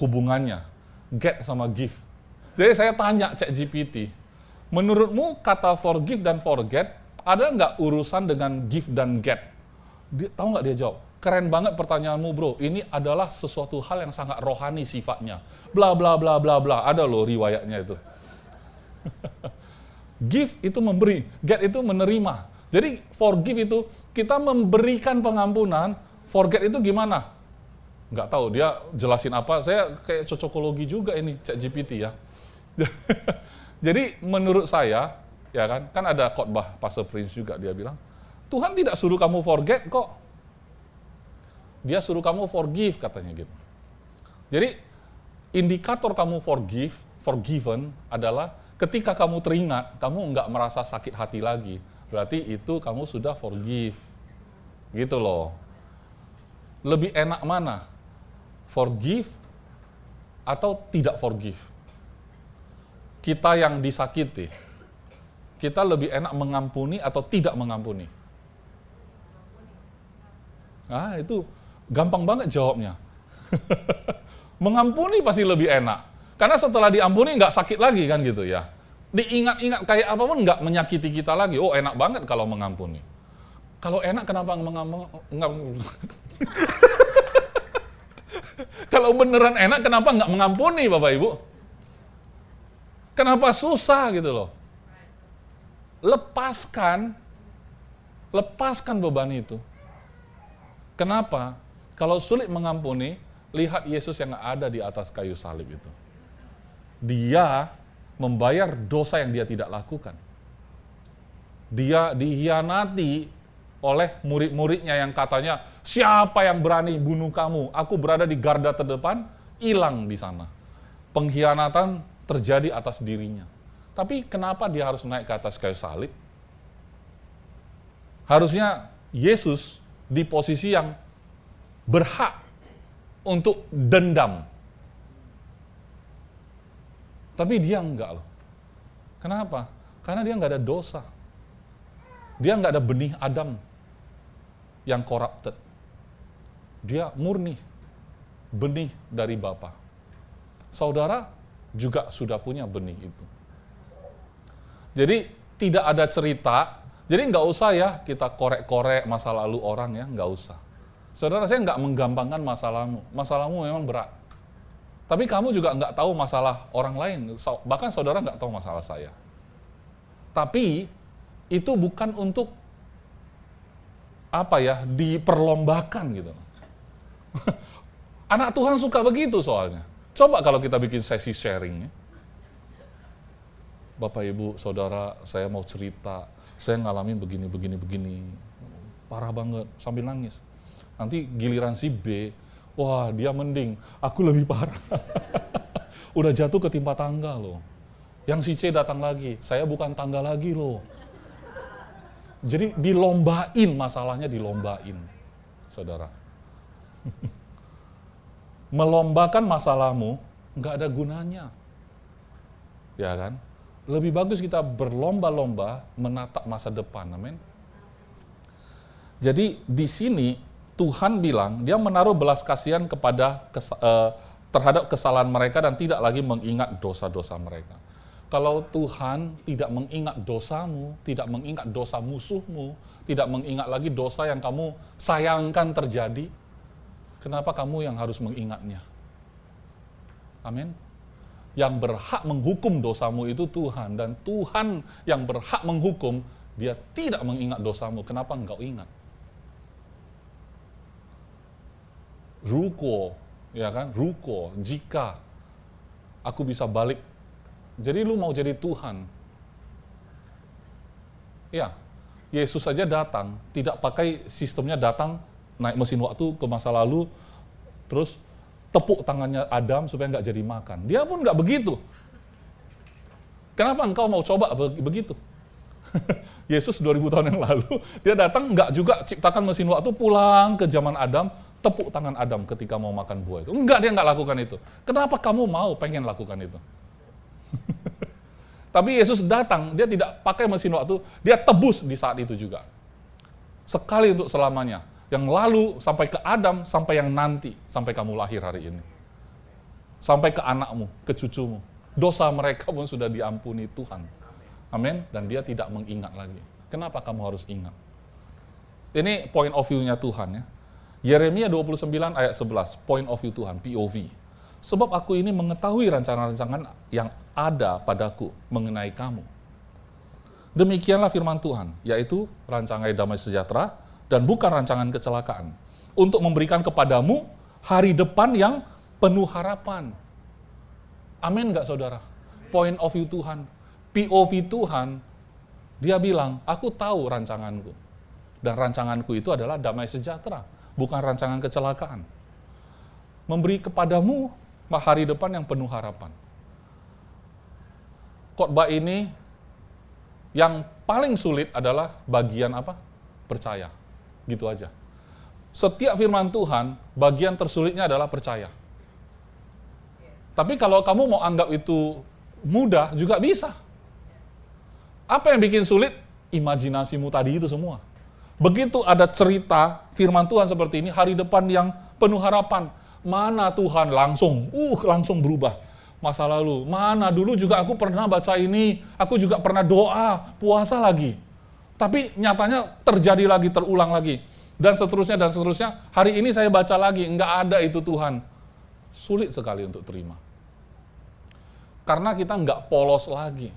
hubungannya get sama give? Jadi saya tanya ChatGPT, menurutmu kata forgive dan forget ada nggak urusan dengan give dan get? Tahu nggak dia jawab? Keren banget pertanyaanmu bro, ini adalah sesuatu hal yang sangat rohani sifatnya. Bla bla bla bla bla, ada loh riwayatnya itu. Give itu memberi, get itu menerima. Jadi forgive itu kita memberikan pengampunan, forget itu gimana? Nggak tahu, dia jelasin apa, saya kayak cocokologi juga ini, ChatGPT ya. Jadi menurut saya, ya kan ada khotbah Pastor Prince juga, dia bilang, Tuhan tidak suruh kamu forget kok. Dia suruh kamu forgive katanya gitu. Jadi indikator kamu forgiven adalah ketika kamu teringat, kamu nggak merasa sakit hati lagi. Berarti itu kamu sudah forgive. Gitu loh. Lebih enak mana? Forgive atau tidak forgive? Kita yang disakiti, kita lebih enak mengampuni atau tidak mengampuni? Nah, itu gampang banget jawabnya. Mengampuni pasti lebih enak. Karena setelah diampuni nggak sakit lagi kan gitu ya. Diingat-ingat kayak apapun nggak menyakiti kita lagi. Oh enak banget kalau mengampuni. Kalau enak kenapa Kalau beneran enak kenapa nggak mengampuni Bapak Ibu? Kenapa susah gitu loh? Lepaskan beban itu. Kenapa? Kalau sulit mengampuni, lihat Yesus yang ada di atas kayu salib itu. Dia membayar dosa yang dia tidak lakukan. Dia dikhianati oleh murid-muridnya yang katanya, siapa yang berani bunuh kamu? Aku berada di garda terdepan, hilang di sana. Pengkhianatan terjadi atas dirinya. Tapi kenapa dia harus naik ke atas kayu salib? Harusnya Yesus di posisi yang berhak untuk dendam. Tapi dia enggak loh. Kenapa? Karena dia enggak ada dosa. Dia enggak ada benih Adam yang corrupted. Dia murni, benih dari Bapa. Saudara juga sudah punya benih itu. Jadi tidak ada cerita, jadi nggak usah ya kita korek-korek masa lalu orang ya, nggak usah. Saudara, saya nggak menggampangkan masalahmu memang berat. Tapi kamu juga nggak tahu masalah orang lain, bahkan saudara nggak tahu masalah saya. Tapi itu bukan untuk diperlombakan gitu. Anak Tuhan suka begitu soalnya. Coba kalau kita bikin sesi sharing ya. Bapak, Ibu, Saudara, saya mau cerita, saya ngalamin begini. Parah banget, sambil nangis. Nanti giliran si B, wah dia mending, aku lebih parah. Udah jatuh ketimpa tangga loh. Yang si C datang lagi, saya bukan tangga lagi loh. Jadi dilombain, masalahnya dilombain, saudara. Melombakan masalahmu, nggak ada gunanya. Ya kan? Lebih bagus kita berlomba-lomba menatap masa depan, amin. Jadi di sini Tuhan bilang, dia menaruh belas kasihan terhadap kesalahan mereka dan tidak lagi mengingat dosa-dosa mereka. Kalau Tuhan tidak mengingat dosamu, tidak mengingat dosa musuhmu, tidak mengingat lagi dosa yang kamu sayangkan terjadi, kenapa kamu yang harus mengingatnya? Amin. Yang berhak menghukum dosamu itu Tuhan, dan Tuhan yang berhak menghukum, dia tidak mengingat dosamu. Kenapa engkau ingat? Ruko, ya kan? Ruko, jika aku bisa balik. Jadi lu mau jadi Tuhan. Ya, Yesus saja datang, tidak pakai sistemnya datang, naik mesin waktu ke masa lalu, terus tepuk tangannya Adam supaya nggak jadi makan. Dia pun nggak begitu. Kenapa engkau mau coba begitu? Yesus 2000 tahun yang lalu, dia datang nggak juga ciptakan mesin waktu, pulang ke zaman Adam, tepuk tangan Adam ketika mau makan buah itu. Enggak, dia nggak lakukan itu. Kenapa kamu pengen lakukan itu? Tapi Yesus datang, dia tidak pakai mesin waktu, dia tebus di saat itu juga. Sekali untuk selamanya. Yang lalu, sampai ke Adam, sampai yang nanti, sampai kamu lahir hari ini. Sampai ke anakmu, ke cucumu. Dosa mereka pun sudah diampuni Tuhan. Amin. Dan dia tidak mengingat lagi. Kenapa kamu harus ingat? Ini point of view-nya Tuhan ya. Yeremia 29 ayat 11, point of view Tuhan, POV. Sebab aku ini mengetahui rancangan-rancangan yang ada padaku mengenai kamu. Demikianlah firman Tuhan, yaitu rancangan damai sejahtera dan bukan rancangan kecelakaan. Untuk memberikan kepadamu hari depan yang penuh harapan. Amin nggak saudara? Point of view Tuhan, POV Tuhan, dia bilang, aku tahu rancanganku. Dan rancanganku itu adalah damai sejahtera, bukan rancangan kecelakaan. Memberi kepadamu hari depan yang penuh harapan. Khotbah ini yang paling sulit adalah bagian apa? Percaya. Gitu aja. Setiap firman Tuhan, bagian tersulitnya adalah percaya. Tapi kalau kamu mau anggap itu mudah, juga bisa. Apa yang bikin sulit? Imajinasimu tadi itu semua. Begitu ada cerita firman Tuhan seperti ini, hari depan yang penuh harapan. Mana Tuhan langsung berubah. Masa lalu, mana dulu juga aku pernah baca ini, aku juga pernah doa, puasa lagi. Tapi nyatanya terjadi lagi, terulang lagi. Dan seterusnya, hari ini saya baca lagi, enggak ada itu Tuhan. Sulit sekali untuk terima. Karena kita enggak polos lagi.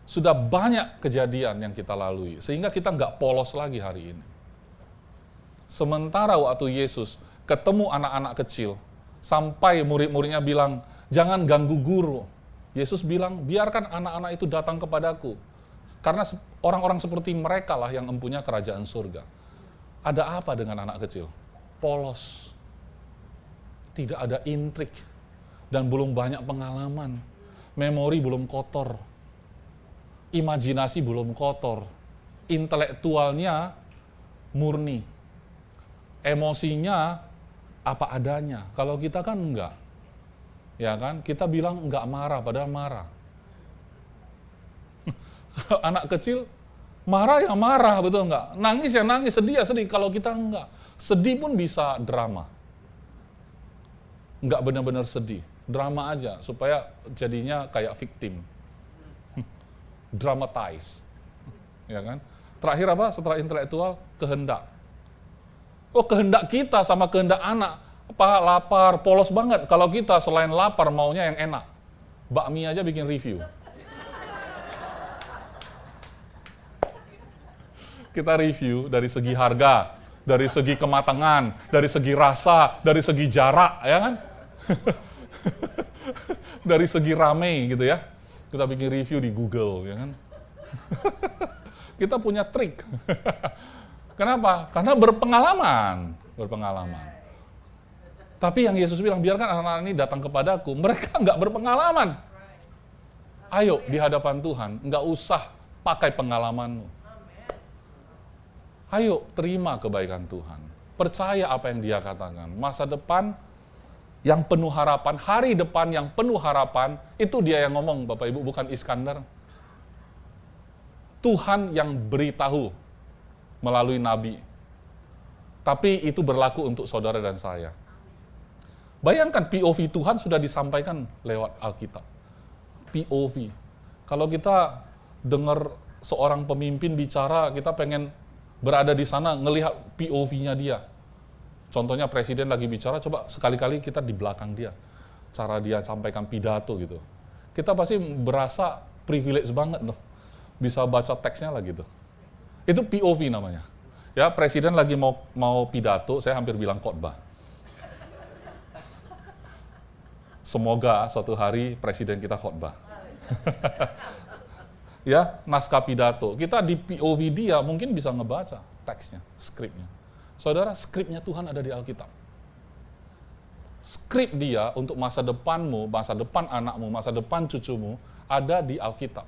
Sudah banyak kejadian yang kita lalui, sehingga kita enggak polos lagi hari ini. Sementara waktu Yesus ketemu anak-anak kecil, sampai murid-muridnya bilang, jangan ganggu guru. Yesus bilang, biarkan anak-anak itu datang kepadaku. Karena orang-orang seperti mereka lah yang empunya kerajaan surga. Ada apa dengan anak kecil? Polos. Tidak ada intrik. Dan belum banyak pengalaman. Memori belum kotor. Imajinasi belum kotor. Intelektualnya murni. Emosinya apa adanya. Kalau kita kan enggak. Ya kan? Kita bilang enggak marah, padahal marah. Anak kecil marah ya marah, betul enggak? Nangis ya nangis, sedih ya sedih. Kalau kita enggak. Sedih pun bisa drama. Enggak benar-benar sedih. Drama aja, supaya jadinya kayak victim. Dramatize. Ya kan? Terakhir apa? Setelah intelektual, kehendak. Oh, kehendak kita sama kehendak anak. Apa lapar, polos banget. Kalau kita selain lapar maunya yang enak. Bakmi aja bikin review. Kita review dari segi harga, dari segi kematangan, dari segi rasa, dari segi jarak, ya kan? Dari segi rame gitu ya. Kita bikin review di Google, ya kan? Kita punya trik. Kenapa? Karena berpengalaman. Tapi yang Yesus bilang, biarkan anak-anak ini datang kepadaku. Mereka nggak berpengalaman. Ayo di hadapan Tuhan, nggak usah pakai pengalamanmu. Ayo terima kebaikan Tuhan. Percaya apa yang Dia katakan. Masa depan yang penuh harapan, hari depan yang penuh harapan, itu Dia yang ngomong, Bapak Ibu, bukan Iskandar. Tuhan yang beritahu melalui nabi. Tapi itu berlaku untuk saudara dan saya. Bayangkan POV Tuhan sudah disampaikan lewat Alkitab. POV. Kalau kita dengar seorang pemimpin bicara, kita pengen berada di sana ngelihat POV-nya dia. Contohnya presiden lagi bicara, coba sekali-kali kita di belakang dia. Cara dia sampaikan pidato gitu. Kita pasti berasa privilege banget tuh. Bisa baca teksnya lagi tuh. Itu POV namanya. Ya, presiden lagi mau pidato, saya hampir bilang khotbah. Semoga suatu hari presiden kita khotbah. Ya, naskah pidato. Kita di POV dia mungkin bisa ngebaca teksnya, skripnya. Saudara, skripnya Tuhan ada di Alkitab. Skrip dia untuk masa depanmu, masa depan anakmu, masa depan cucumu ada di Alkitab.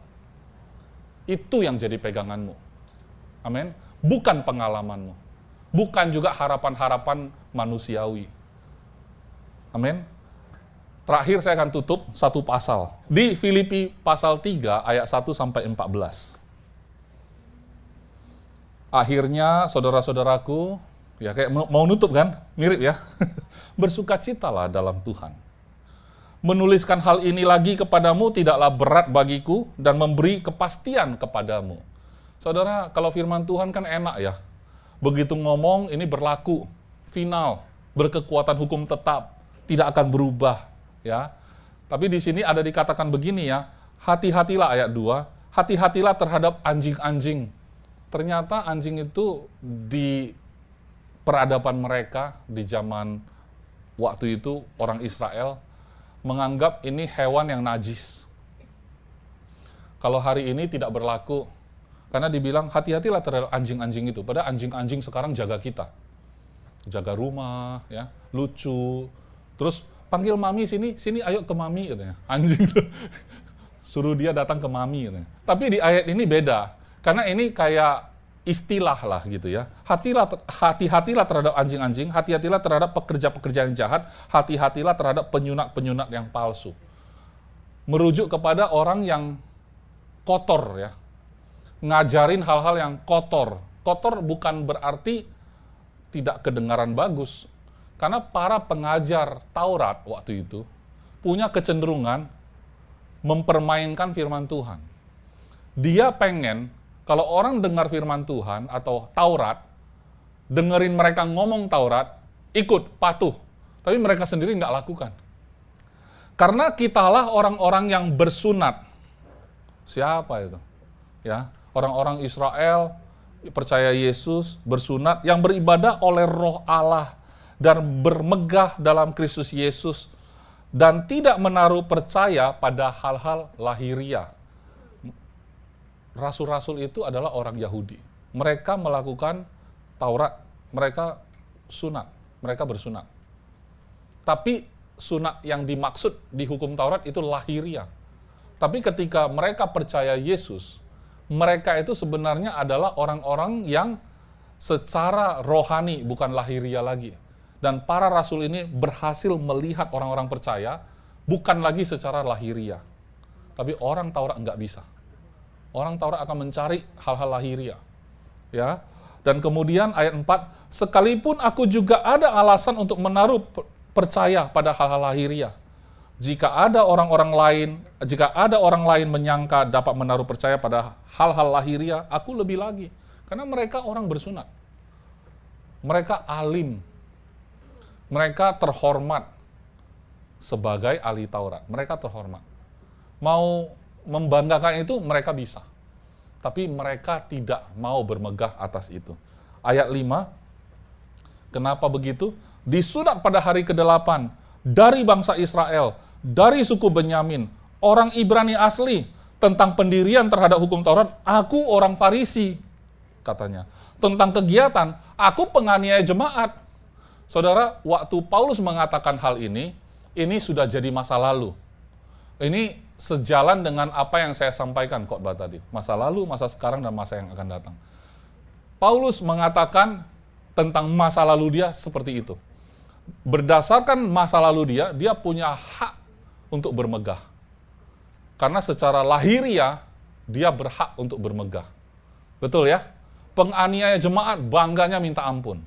Itu yang jadi peganganmu. Amin. Bukan pengalamanmu. Bukan juga harapan-harapan manusiawi. Amin. Terakhir saya akan tutup satu pasal. Di Filipi pasal 3 ayat 1 sampai 14. Akhirnya saudara-saudaraku, Ya kayak mau nutup kan? Mirip ya. Bersukacitalah dalam Tuhan. Menuliskan hal ini lagi kepadamu tidaklah berat bagiku dan memberi kepastian kepadamu. Saudara, kalau firman Tuhan kan enak ya. Begitu ngomong, ini berlaku, final, berkekuatan hukum tetap, tidak akan berubah. Ya. Tapi di sini ada dikatakan begini ya, hati-hatilah ayat 2, hati-hatilah terhadap anjing-anjing. Ternyata anjing itu di peradaban mereka, di zaman waktu itu orang Israel, menganggap ini hewan yang najis. Kalau hari ini tidak berlaku, karena dibilang hati-hatilah terhadap anjing-anjing itu. Padahal anjing-anjing sekarang jaga kita. Jaga rumah, ya, lucu. Terus panggil mami sini ayo ke mami katanya. Anjing tuh. Suruh dia datang ke mami katanya. Tapi di ayat ini beda. Karena ini kayak istilah lah gitu ya. Hati-hatilah terhadap anjing-anjing, hati-hatilah terhadap pekerja-pekerja yang jahat, hati-hatilah terhadap penyunat-penyunat yang palsu. Merujuk kepada orang yang kotor ya. Ngajarin hal-hal yang kotor. Kotor bukan berarti tidak kedengaran bagus. Karena para pengajar Taurat waktu itu punya kecenderungan mempermainkan firman Tuhan. Dia pengen kalau orang dengar firman Tuhan atau Taurat, dengerin mereka ngomong Taurat, ikut, patuh. Tapi mereka sendiri nggak lakukan. Karena kitalah orang-orang yang bersunat. Siapa itu? Ya, orang-orang Israel percaya Yesus, bersunat, yang beribadah oleh Roh Allah dan bermegah dalam Kristus Yesus dan tidak menaruh percaya pada hal-hal lahiriah. Rasul-rasul itu adalah orang Yahudi. Mereka melakukan Taurat, mereka sunat, mereka bersunat. Tapi sunat yang dimaksud di hukum Taurat itu lahiriah. Tapi ketika mereka percaya Yesus, mereka itu sebenarnya adalah orang-orang yang secara rohani, bukan lahiriah lagi. Dan para rasul ini berhasil melihat orang-orang percaya, bukan lagi secara lahiriah. Tapi orang Taurat nggak bisa. Orang Taurat akan mencari hal-hal lahiriah. Ya. Dan kemudian ayat 4, sekalipun aku juga ada alasan untuk menaruh percaya pada hal-hal lahiriah. Jika ada orang lain menyangka dapat menaruh percaya pada hal-hal lahiriah, aku lebih lagi. Karena mereka orang bersunat. Mereka alim. Mereka terhormat sebagai ahli Taurat. Mereka terhormat. Mau membanggakan itu mereka bisa. Tapi mereka tidak mau bermegah atas itu. Ayat 5, kenapa begitu? Disunat pada hari ke-8 dari bangsa Israel, dari suku Benyamin, orang Ibrani asli, tentang pendirian terhadap hukum Taurat, aku orang Farisi, katanya. Tentang kegiatan, aku penganiaya jemaat. Saudara, waktu Paulus mengatakan hal ini sudah jadi masa lalu. Ini sejalan dengan apa yang saya sampaikan khotbah tadi. Masa lalu, masa sekarang, dan masa yang akan datang. Paulus mengatakan tentang masa lalu dia seperti itu. Berdasarkan masa lalu dia punya hak untuk bermegah. Karena secara lahiriah, dia berhak untuk bermegah. Betul ya? Penganiaya jemaat bangganya minta ampun.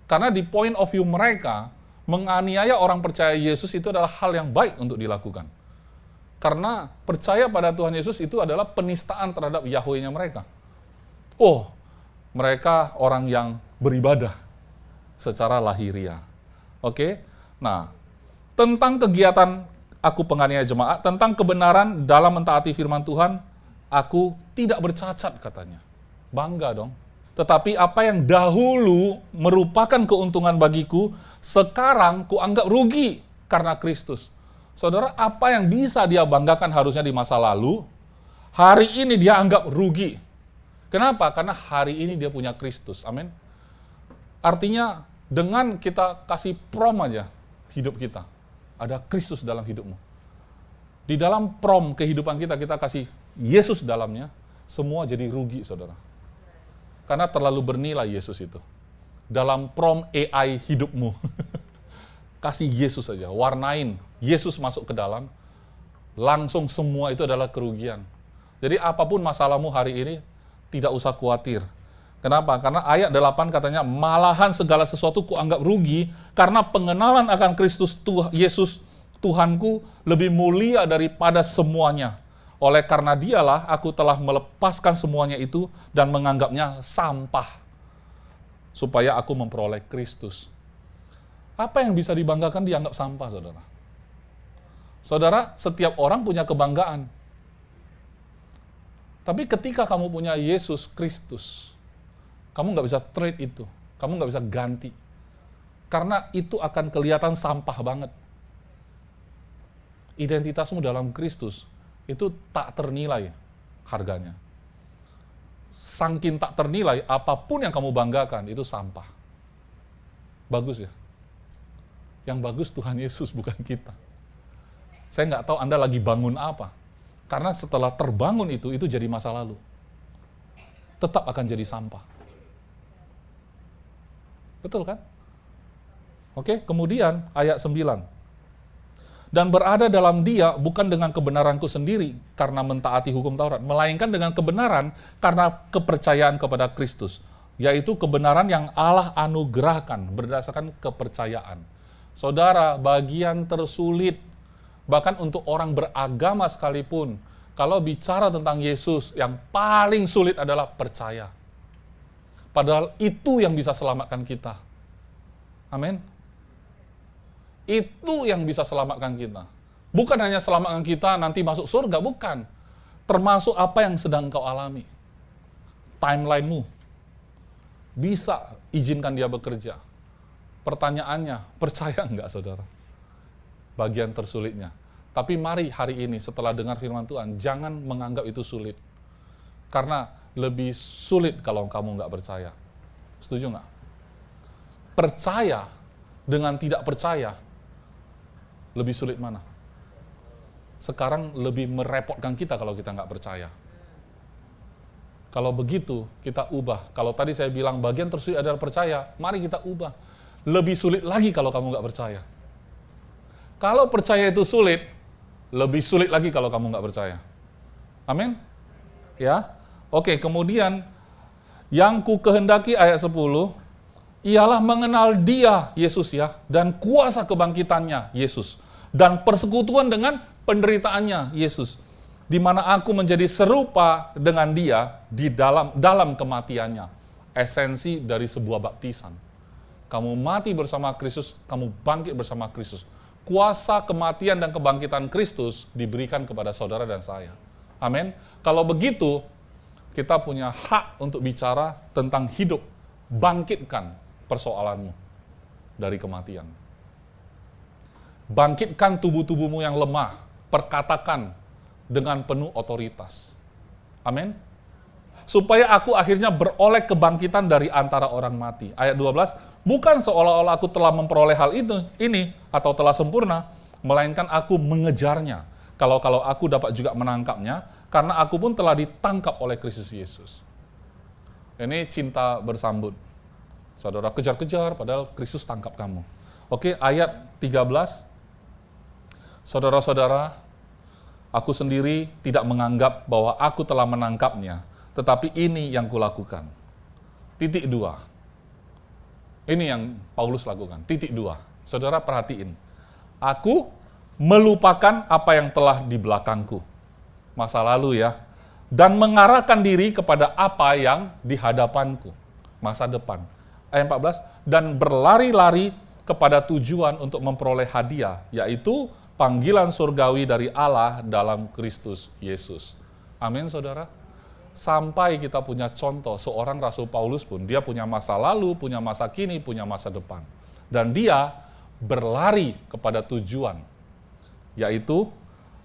Karena di point of view mereka, menganiaya orang percaya Yesus itu adalah hal yang baik untuk dilakukan. Karena percaya pada Tuhan Yesus itu adalah penistaan terhadap Yahweh-nya mereka. Oh, mereka orang yang beribadah secara lahiriah. Oke? Nah, tentang kegiatan aku penganiaya jemaat, tentang kebenaran dalam mentaati firman Tuhan, aku tidak bercacat katanya. Bangga dong. Tetapi apa yang dahulu merupakan keuntungan bagiku, sekarang kuanggap rugi karena Kristus. Saudara, apa yang bisa dia banggakan harusnya di masa lalu, hari ini dia anggap rugi. Kenapa? Karena hari ini dia punya Kristus. Amin. Artinya, dengan kita kasih prom aja hidup kita, ada Kristus dalam hidupmu. Di dalam prom kehidupan kita, kita kasih Yesus dalamnya, semua jadi rugi, saudara. Karena terlalu bernilai Yesus itu. Dalam prom AI hidupmu. Kasih Yesus saja, warnain Yesus masuk ke dalam, langsung semua itu adalah kerugian. Jadi apapun masalahmu hari ini, tidak usah khawatir. Kenapa? Karena ayat 8 katanya, malahan segala sesuatu kuanggap rugi, karena pengenalan akan Kristus Yesus Tuhanku lebih mulia daripada semuanya. Oleh karena dialah aku telah melepaskan semuanya itu dan menganggapnya sampah, supaya aku memperoleh Kristus. Apa yang bisa dibanggakan dianggap sampah, saudara? Saudara, setiap orang punya kebanggaan. Tapi ketika kamu punya Yesus Kristus, kamu nggak bisa trade itu. Kamu nggak bisa ganti. Karena itu akan kelihatan sampah banget. Identitasmu dalam Kristus itu tak ternilai harganya. Saking tak ternilai, apapun yang kamu banggakan itu sampah. Bagus ya? Yang bagus Tuhan Yesus, bukan kita. Saya nggak tahu Anda lagi bangun apa. Karena setelah terbangun itu jadi masa lalu. Tetap akan jadi sampah. Betul kan? Oke, kemudian ayat 9. Dan berada dalam Dia bukan dengan kebenaranku sendiri karena mentaati hukum Taurat, melainkan dengan kebenaran karena kepercayaan kepada Kristus, yaitu kebenaran yang Allah anugerahkan berdasarkan kepercayaan. Saudara, bagian tersulit, bahkan untuk orang beragama sekalipun, kalau bicara tentang Yesus, yang paling sulit adalah percaya. Padahal itu yang bisa selamatkan kita. Amin. Itu yang bisa selamatkan kita. Bukan hanya selamatkan kita nanti masuk surga, bukan. Termasuk apa yang sedang kau alami. Timeline-mu. Bisa izinkan dia bekerja. Pertanyaannya, percaya enggak, saudara? Bagian tersulitnya. Tapi mari hari ini setelah dengar firman Tuhan, jangan menganggap itu sulit. Karena lebih sulit kalau kamu enggak percaya. Setuju enggak? Percaya dengan tidak percaya, lebih sulit mana? Sekarang lebih merepotkan kita kalau kita nggak percaya. Kalau begitu, kita ubah. Kalau tadi saya bilang bagian tersulit adalah percaya, mari kita ubah. Lebih sulit lagi kalau kamu nggak percaya. Kalau percaya itu sulit, lebih sulit lagi kalau kamu nggak percaya. Amin? Ya? Oke, kemudian yang ku kehendaki ayat 10, ialah mengenal Dia, Yesus ya, dan kuasa kebangkitannya, Yesus, dan persekutuan dengan penderitaannya, Yesus, di mana aku menjadi serupa dengan Dia di dalam kematiannya. Esensi dari sebuah baptisan. Kamu mati bersama Kristus, kamu bangkit bersama Kristus. Kuasa kematian dan kebangkitan Kristus diberikan kepada saudara dan saya. Amin. Kalau begitu, kita punya hak untuk bicara tentang hidup. Bangkitkan persoalanmu dari kematian. Bangkitkan tubuh-tubuhmu yang lemah, perkatakan dengan penuh otoritas. Amin. Supaya aku akhirnya beroleh kebangkitan dari antara orang mati. Ayat 12, bukan seolah-olah aku telah memperoleh hal ini atau telah sempurna, melainkan aku mengejarnya. Kalau aku dapat juga menangkapnya, karena aku pun telah ditangkap oleh Kristus Yesus. Ini cinta bersambut. Saudara kejar-kejar, padahal Kristus tangkap kamu. Oke, ayat 13. Saudara-saudara, aku sendiri tidak menganggap bahwa aku telah menangkapnya, tetapi ini yang kulakukan. Titik 2. Ini yang Paulus lakukan. Titik 2. Saudara perhatiin. Aku melupakan apa yang telah di belakangku. Masa lalu ya. Dan mengarahkan diri kepada apa yang di hadapanku. Masa depan. Ayat 14, dan berlari-lari kepada tujuan untuk memperoleh hadiah, yaitu panggilan surgawi dari Allah dalam Kristus Yesus. Amin, saudara. Sampai kita punya contoh, seorang Rasul Paulus pun, dia punya masa lalu, punya masa kini, punya masa depan. Dan dia berlari kepada tujuan, yaitu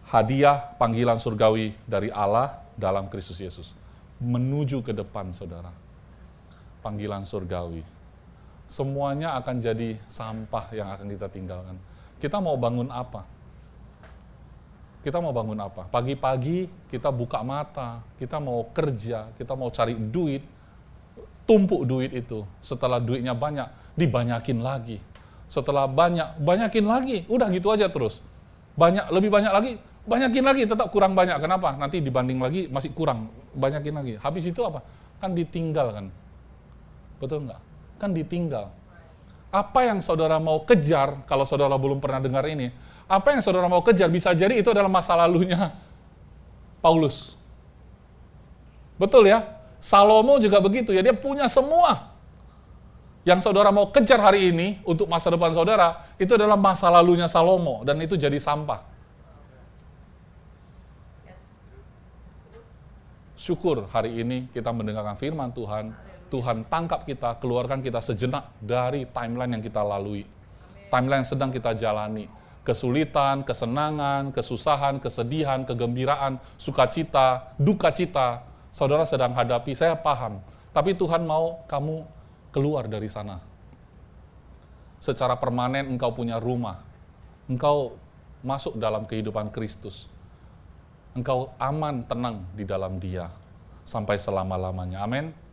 hadiah panggilan surgawi dari Allah dalam Kristus Yesus. Menuju ke depan, saudara. Panggilan surgawi. Semuanya akan jadi sampah yang akan kita tinggalkan. Kita mau bangun apa? Kita mau bangun apa? Pagi-pagi kita buka mata, kita mau kerja, kita mau cari duit, tumpuk duit itu. Setelah duitnya banyak, dibanyakin lagi. Setelah banyakin lagi. Udah gitu aja terus. Lebih banyak lagi, banyakin lagi, tetap kurang banyak. Kenapa? Nanti dibanding lagi masih kurang, banyakin lagi. Habis itu apa? Kan ditinggalkan. Betul nggak? Kan ditinggal. Apa yang saudara mau kejar, kalau saudara belum pernah dengar ini, apa yang saudara mau kejar, bisa jadi itu adalah masa lalunya Paulus. Betul ya? Salomo juga begitu ya, dia punya semua. Yang saudara mau kejar hari ini, untuk masa depan saudara, itu adalah masa lalunya Salomo, dan itu jadi sampah. Syukur hari ini kita mendengarkan firman Tuhan, Tuhan tangkap kita, keluarkan kita sejenak dari timeline yang kita lalui. Timeline yang sedang kita jalani. Kesulitan, kesenangan, kesusahan, kesedihan, kegembiraan, sukacita, duka cita, saudara sedang hadapi, saya paham. Tapi Tuhan mau kamu keluar dari sana. Secara permanen engkau punya rumah. Engkau masuk dalam kehidupan Kristus. Engkau aman, tenang di dalam Dia. Sampai selama-lamanya. Amin.